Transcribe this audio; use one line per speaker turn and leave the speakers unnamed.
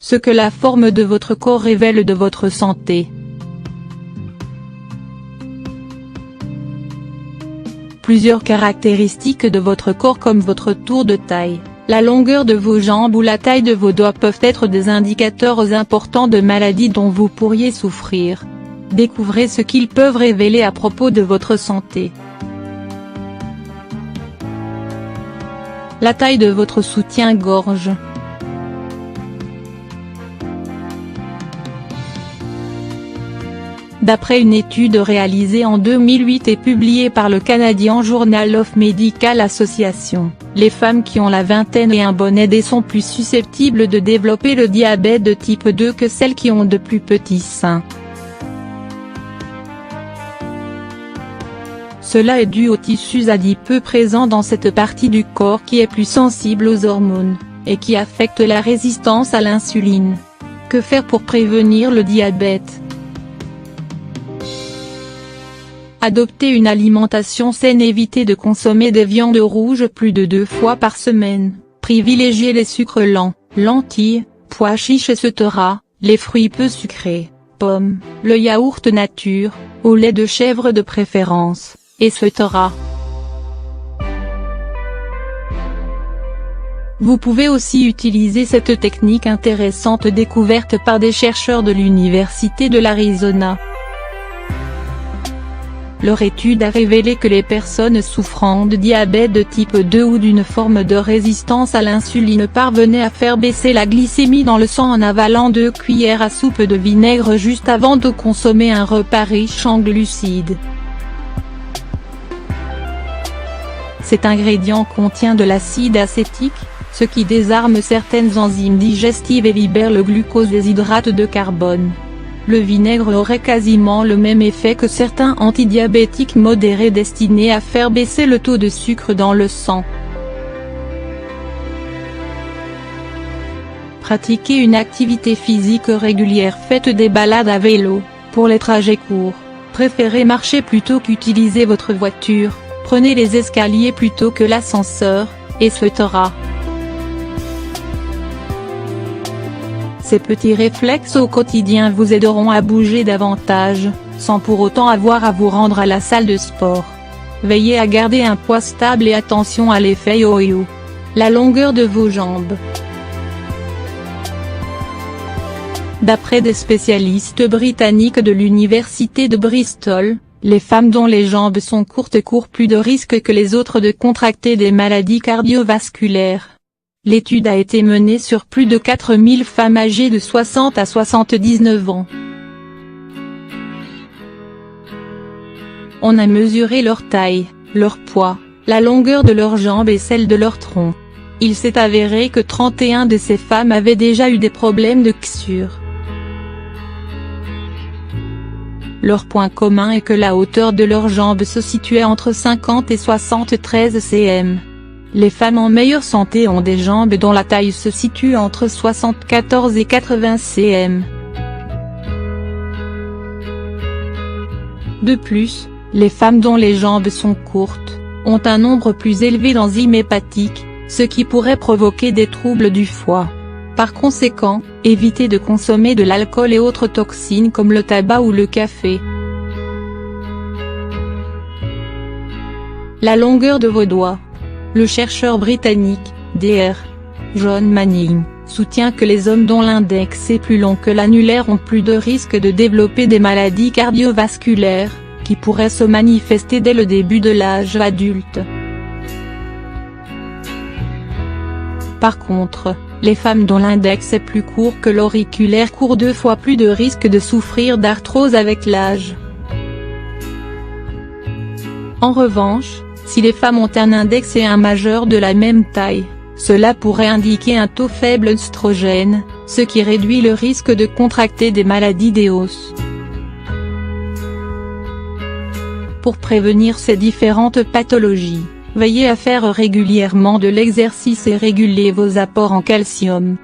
Ce que la forme de votre corps révèle de votre santé. Plusieurs caractéristiques de votre corps comme votre tour de taille, la longueur de vos jambes ou la taille de vos doigts peuvent être des indicateurs importants de maladies dont vous pourriez souffrir. Découvrez ce qu'ils peuvent révéler à propos de votre santé. La taille de votre soutien-gorge. D'après une étude réalisée en 2008 et publiée par le Canadian Journal of Medical Association, les femmes qui ont la vingtaine et un bon âge sont plus susceptibles de développer le diabète de type 2 que celles qui ont de plus petits seins. Cela est dû aux tissus adipeux présents dans cette partie du corps qui est plus sensible aux hormones, et qui affecte la résistance à l'insuline. Que faire pour prévenir le diabète ? Adopter une alimentation saine. Évitez de consommer des viandes rouges plus de 2 fois par semaine, privilégiez les sucres lents, lentilles, pois chiches etc., les fruits peu sucrés, pommes, le yaourt nature, au lait de chèvre de préférence, etc. Vous pouvez aussi utiliser cette technique intéressante découverte par des chercheurs de l'Université de l'Arizona. Leur étude a révélé que les personnes souffrant de diabète de type 2 ou d'une forme de résistance à l'insuline parvenaient à faire baisser la glycémie dans le sang en avalant 2 cuillères à soupe de vinaigre juste avant de consommer un repas riche en glucides. Cet ingrédient contient de l'acide acétique, ce qui désarme certaines enzymes digestives et libère le glucose des hydrates de carbone. Le vinaigre aurait quasiment le même effet que certains antidiabétiques modérés destinés à faire baisser le taux de sucre dans le sang. Pratiquez une activité physique régulière. Faites des balades à vélo, pour les trajets courts, préférez marcher plutôt qu'utiliser votre voiture, prenez les escaliers plutôt que l'ascenseur, etc. Ces petits réflexes au quotidien vous aideront à bouger davantage, sans pour autant avoir à vous rendre à la salle de sport. Veillez à garder un poids stable et attention à l'effet yo-yo. La longueur de vos jambes. D'après des spécialistes britanniques de l'université de Bristol, les femmes dont les jambes sont courtes courent plus de risques que les autres de contracter des maladies cardiovasculaires. L'étude a été menée sur plus de 4000 femmes âgées de 60 à 79 ans. On a mesuré leur taille, leur poids, la longueur de leurs jambes et celle de leur tronc. Il s'est avéré que 31 de ces femmes avaient déjà eu des problèmes de kissure. Leur point commun est que la hauteur de leurs jambes se situait entre 50 et 73 cm. Les femmes en meilleure santé ont des jambes dont la taille se situe entre 74 et 80 cm. De plus, les femmes dont les jambes sont courtes, ont un nombre plus élevé d'enzymes hépatiques, ce qui pourrait provoquer des troubles du foie. Par conséquent, évitez de consommer de l'alcool et autres toxines comme le tabac ou le café. La longueur de vos doigts. Le chercheur britannique, Dr. John Manning, soutient que les hommes dont l'index est plus long que l'annulaire ont plus de risques de développer des maladies cardiovasculaires, qui pourraient se manifester dès le début de l'âge adulte. Par contre, les femmes dont l'index est plus court que l'auriculaire courent 2 fois plus de risques de souffrir d'arthrose avec l'âge. En revanche, si les femmes ont un index et un majeur de la même taille, cela pourrait indiquer un taux faible d'œstrogène, ce qui réduit le risque de contracter des maladies des os. Pour prévenir ces différentes pathologies, veillez à faire régulièrement de l'exercice et réguler vos apports en calcium.